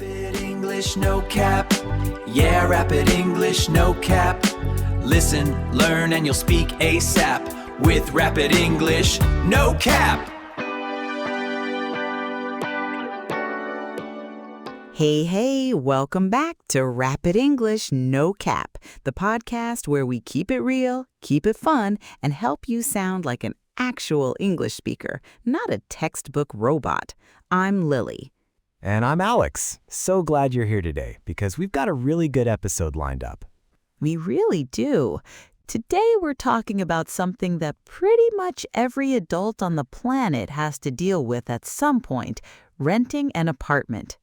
Rapid English, no cap. Yeah, Rapid English, no cap. Listen, learn, and you'll speak ASAP with Rapid English, no cap. Hey, welcome back to Rapid English No Cap, the podcast where we keep it real, keep it fun, and help you sound like an actual English speaker, not a textbook robot. I'm Lily. And I'm Alex. So glad you're here today because we've got a really good episode lined up. We really do. Today we're talking about something that pretty much every adult on the planet has to deal with at some point, renting an apartment.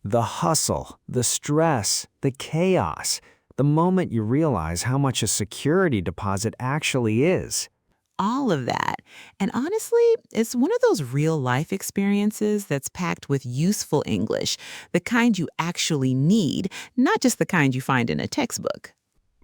The hustle, the stress, the chaos, the moment you realize how much a security deposit actually is. All of that. And honestly, it's one of those real-life experiences that's packed with useful English, the kind you actually need, not just the kind you find in a textbook.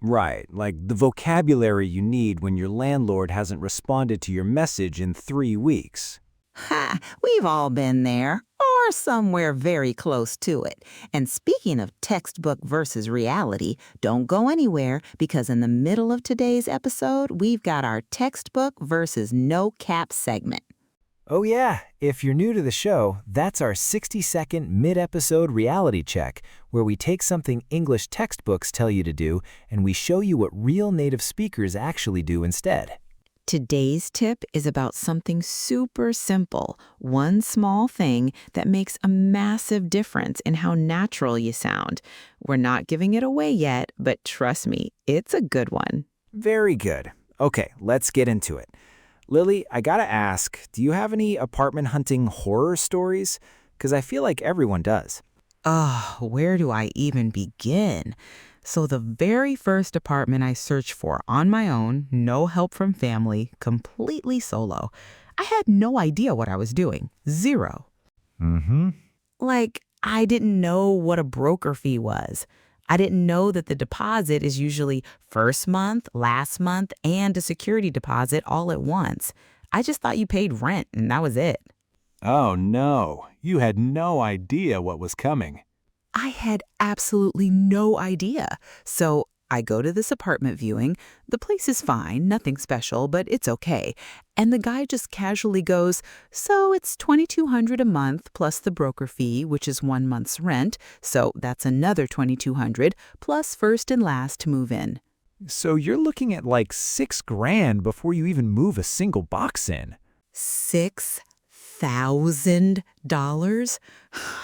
Right, like the vocabulary you need when your landlord hasn't responded to your message in 3 weeks. Ha! We've all been there, or somewhere very close to it. And speaking of textbook versus reality, don't go anywhere because in the middle of today's episode, we've got our textbook versus no cap segment. Oh yeah, if you're new to the show, that's our 60-second mid-episode reality check, where we take something English textbooks tell you to do and we show you what real native speakers actually do instead. Today's tip is about something super simple, one small thing that makes a massive difference in how natural you sound. We're not giving it away yet, but trust me, it's a good one. Very good. Okay, let's get into it. Lily, I gotta ask, do you have any apartment hunting horror stories? Because I feel like everyone does. Oh, where do I even begin? So the very first apartment I searched for on my own, no help from family, completely solo. I had no idea what I was doing. Zero. Like, I didn't know what a broker fee was. I didn't know that the deposit is usually first month, last month, and a security deposit all at once. I just thought you paid rent and that was it. Oh no, you had no idea what was coming. I had absolutely no idea. So I go to this apartment viewing. The place is fine, nothing special, but it's okay. And the guy just casually goes, so it's $2,200 a month plus the broker fee, which is 1 month's rent. So that's another $2,200 plus first and last to move in. So you're looking at like $6,000 before you even move a single box in. $6,000?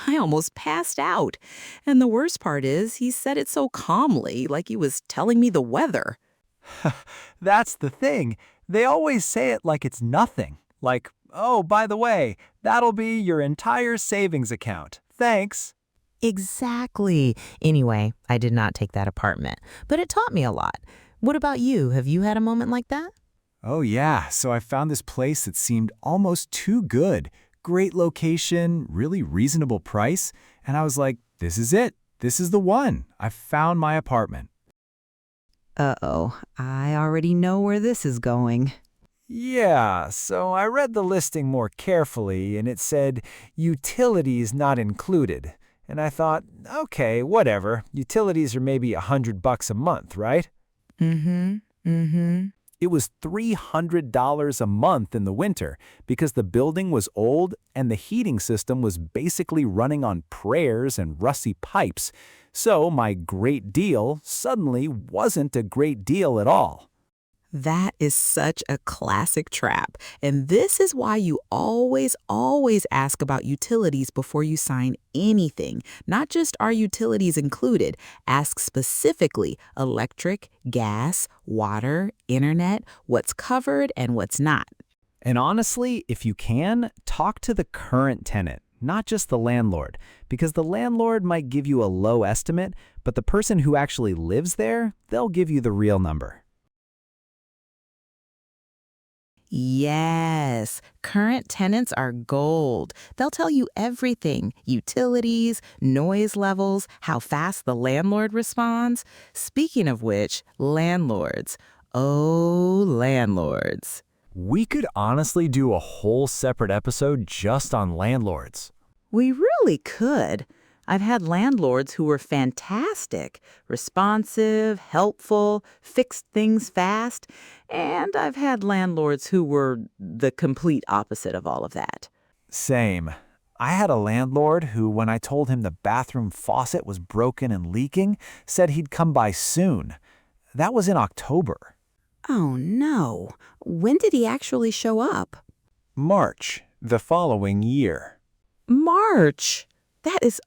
I almost passed out. And the worst part is he said it so calmly, like he was telling me the weather. That's the thing. They always say it like it's nothing. Like, oh, by the way, that'll be your entire savings account. Thanks. Exactly. Anyway, I did not take that apartment, but it taught me a lot. What about you? Have you had a moment like that? Oh yeah, so I found this place that seemed almost too good. Great location, really reasonable price, and I was like, this is it. This is the one. I found my apartment. Uh-oh, I already know where this is going. Yeah, so I read the listing more carefully, and it said, utilities not included. And I thought, okay, whatever. Utilities are maybe $100 a month, right? It was $300 a month in the winter because the building was old and the heating system was basically running on prayers and rusty pipes. So my great deal suddenly wasn't a great deal at all. That is such a classic trap. And this is why you always ask about utilities before you sign anything. Not just are utilities included. Ask specifically electric, gas, water, internet, what's covered and what's not. And honestly, if you can, talk to the current tenant, not just the landlord, because the landlord might give you a low estimate, but the person who actually lives there, they'll give you the real number. Yes, current tenants are gold. They'll tell you everything: utilities, noise levels, how fast the landlord responds. Speaking of which, landlords. Oh, landlords. We could honestly do a whole separate episode just on landlords. We really could. I've had landlords who were fantastic, responsive, helpful, fixed things fast, and I've had landlords who were the complete opposite of all of that. Same. I had a landlord who, when I told him the bathroom faucet was broken and leaking, said he'd come by soon. That was in October. Oh no. When did he actually show up? March, the following year. March! That is.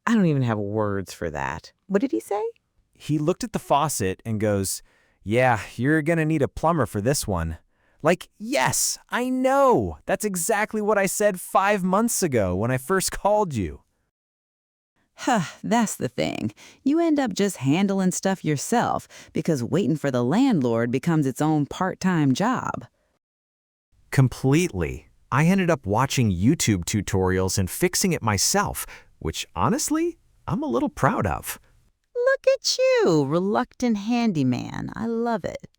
I don't even have words for that. What did he say? He looked at the faucet and goes, "Yeah, you're gonna need a plumber for this one." Like, yes, I know. That's exactly what I said 5 months ago when I first called you. Huh, that's the thing. You end up just handling stuff yourself because waiting for the landlord becomes its own part-time job. Completely. I ended up watching YouTube tutorials and fixing it myself, which honestly, I'm a little proud of. Look at you, reluctant handyman. I love it.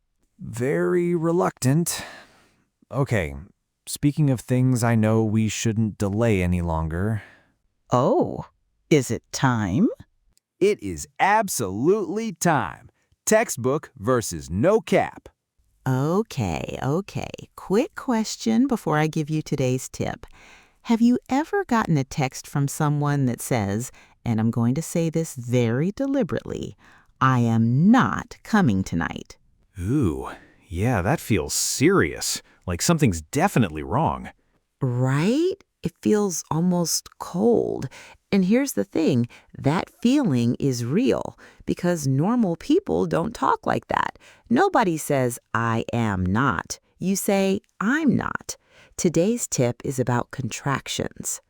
Very reluctant. Okay, speaking of things I know we shouldn't delay any longer. Oh, is it time? It is absolutely time. Textbook versus no cap. Okay. Quick question before I give you today's tip. Have you ever gotten a text from someone that says, and I'm going to say this very deliberately, "I am not coming tonight"? Ooh, yeah, that feels serious. Like something's definitely wrong. Right? It feels almost cold. And here's the thing, that feeling is real because normal people don't talk like that. Nobody says, "I am not." You say, "I'm not." Today's tip is about contractions.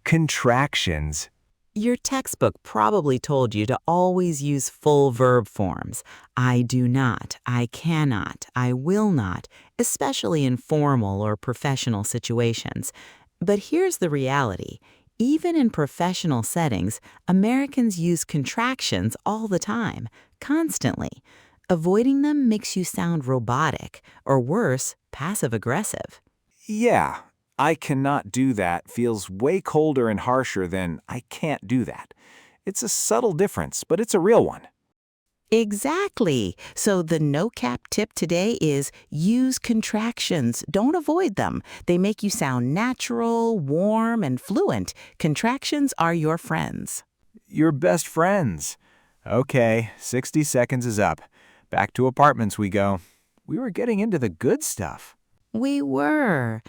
Contractions. Your textbook probably told you to always use full verb forms. I do not, I cannot, I will not, especially in formal or professional situations. But here's the reality. Even in professional settings, Americans use contractions all the time, constantly. Avoiding them makes you sound robotic, or worse, passive-aggressive. Yeah, I cannot do that feels way colder and harsher than I can't do that. It's a subtle difference, but it's a real one. Exactly. So the no-cap tip today is use contractions. Don't avoid them. They make you sound natural, warm, and fluent. Contractions are your friends. Your best friends. Okay, 60 seconds is up. Back to apartments we go. We were getting into the good stuff. We were.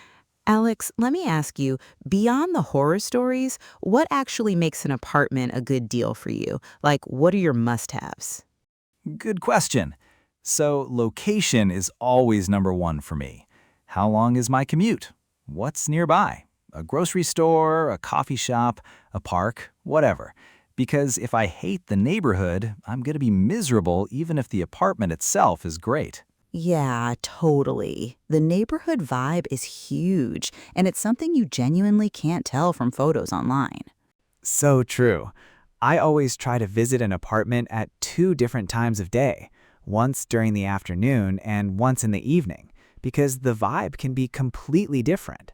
Alex, let me ask you, beyond the horror stories, what actually makes an apartment a good deal for you? Like, what are your must-haves? Good question. So, location is always number one for me. How long is my commute? What's nearby? A grocery store, a coffee shop, a park, whatever. Because if I hate the neighborhood, I'm going to be miserable even if the apartment itself is great. Yeah, totally. The neighborhood vibe is huge, and it's something you genuinely can't tell from photos online. So true. I always try to visit an apartment at 2 different times of day, once during the afternoon and once in the evening, because the vibe can be completely different.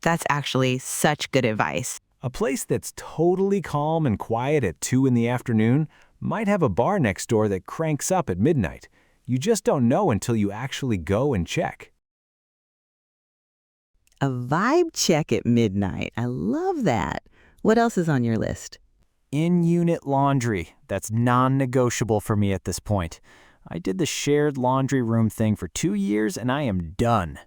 That's actually such good advice. A place that's totally calm and quiet at 2 in the afternoon might have a bar next door that cranks up at midnight. You just don't know until you actually go and check. A vibe check at midnight. I love that. What else is on your list? In-unit laundry. That's non-negotiable for me at this point. I did the shared laundry room thing for 2 years and I am done.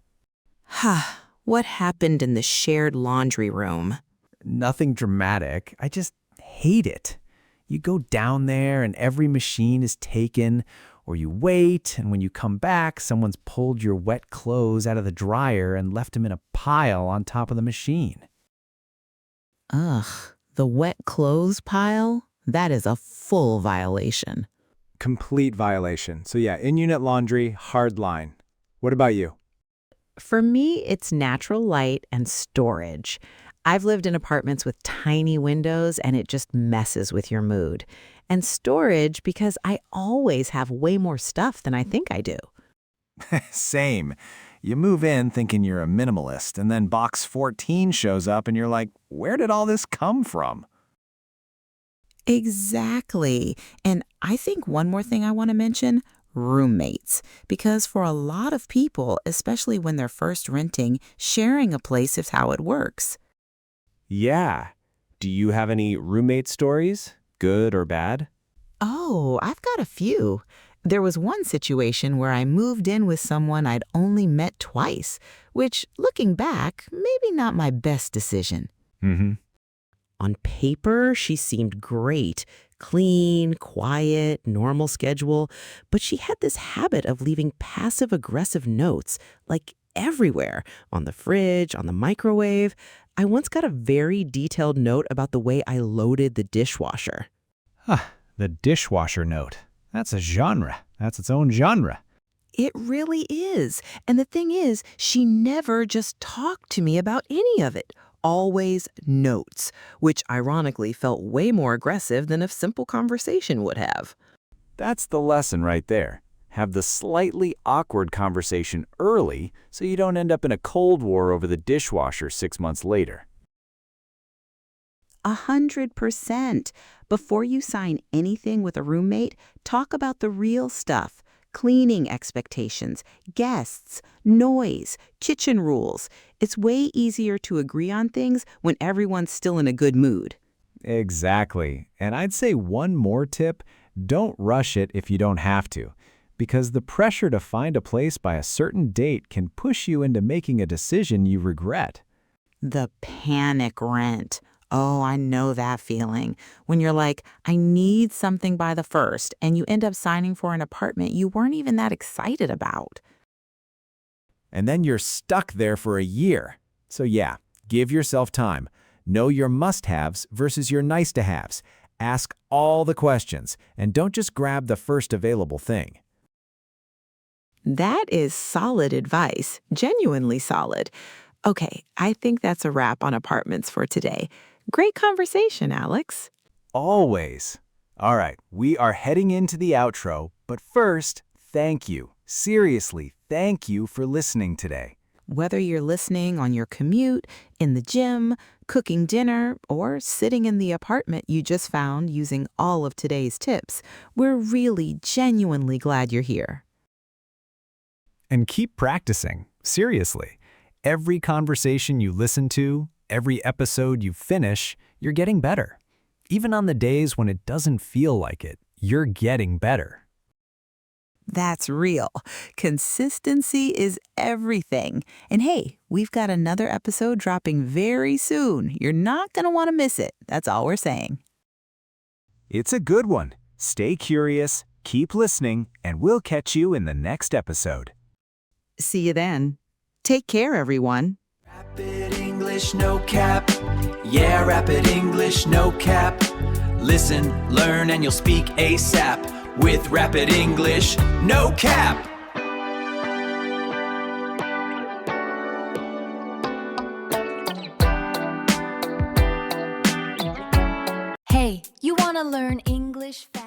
What happened in the shared laundry room? Nothing dramatic. I just hate it. You go down there and every machine is taken, or you wait, and when you come back, someone's pulled your wet clothes out of the dryer and left them in a pile on top of the machine. Ugh, the wet clothes pile? That is a full violation. Complete violation. So yeah, in-unit laundry, hard line. What about you? For me, it's natural light and storage. I've lived in apartments with tiny windows and it just messes with your mood. And storage because I always have way more stuff than I think I do. Same. You move in thinking you're a minimalist, and then box 14 shows up and you're like, where did all this come from? Exactly. And I think one more thing I want to mention, roommates. Because for a lot of people, especially when they're first renting, sharing a place is how it works. Yeah. Do you have any roommate stories, good or bad? Oh, I've got a few. There was one situation where I moved in with someone I'd only met twice, which, looking back, maybe not my best decision. Mm-hmm. On paper, she seemed great. Clean, quiet, normal schedule. But she had this habit of leaving passive-aggressive notes, like everywhere, on the fridge, on the microwave. I once got a very detailed note about the way I loaded the dishwasher. The dishwasher note. That's a genre. That's its own genre. It really is. And the thing is, she never just talked to me about any of it. Always notes, which ironically felt way more aggressive than a simple conversation would have. That's the lesson right there. Have the slightly awkward conversation early so you don't end up in a cold war over the dishwasher 6 months later. 100%. Before you sign anything with a roommate, talk about the real stuff. Cleaning expectations, guests, noise, kitchen rules. It's way easier to agree on things when everyone's still in a good mood. Exactly. And I'd say one more tip, don't rush it if you don't have to, because the pressure to find a place by a certain date can push you into making a decision you regret. The panic rent. Oh, I know that feeling. When you're like, I need something by the 1st, and you end up signing for an apartment you weren't even that excited about. And then you're stuck there for a year. So yeah, give yourself time. Know your must-haves versus your nice-to-haves. Ask all the questions, and don't just grab the first available thing. That is solid advice, genuinely solid. Okay, I think that's a wrap on apartments for today. Great conversation, Alex. Always. All right, we are heading into the outro, but first, thank you. Seriously, thank you for listening today. Whether you're listening on your commute, in the gym, cooking dinner, or sitting in the apartment you just found using all of today's tips, we're really genuinely glad you're here. And keep practicing, seriously. Every conversation you listen to, every episode you finish, you're getting better. Even on the days when it doesn't feel like it, you're getting better. That's real. Consistency is everything. And hey, we've got another episode dropping very soon. You're not going to want to miss it. That's all we're saying. It's a good one. Stay curious, keep listening, and we'll catch you in the next episode. See you then. Take care, everyone. Rapid English, no cap. Yeah, rapid English, no cap. Listen, learn, and you'll speak ASAP. With Rapid English, no cap. Hey, you want to learn English fast?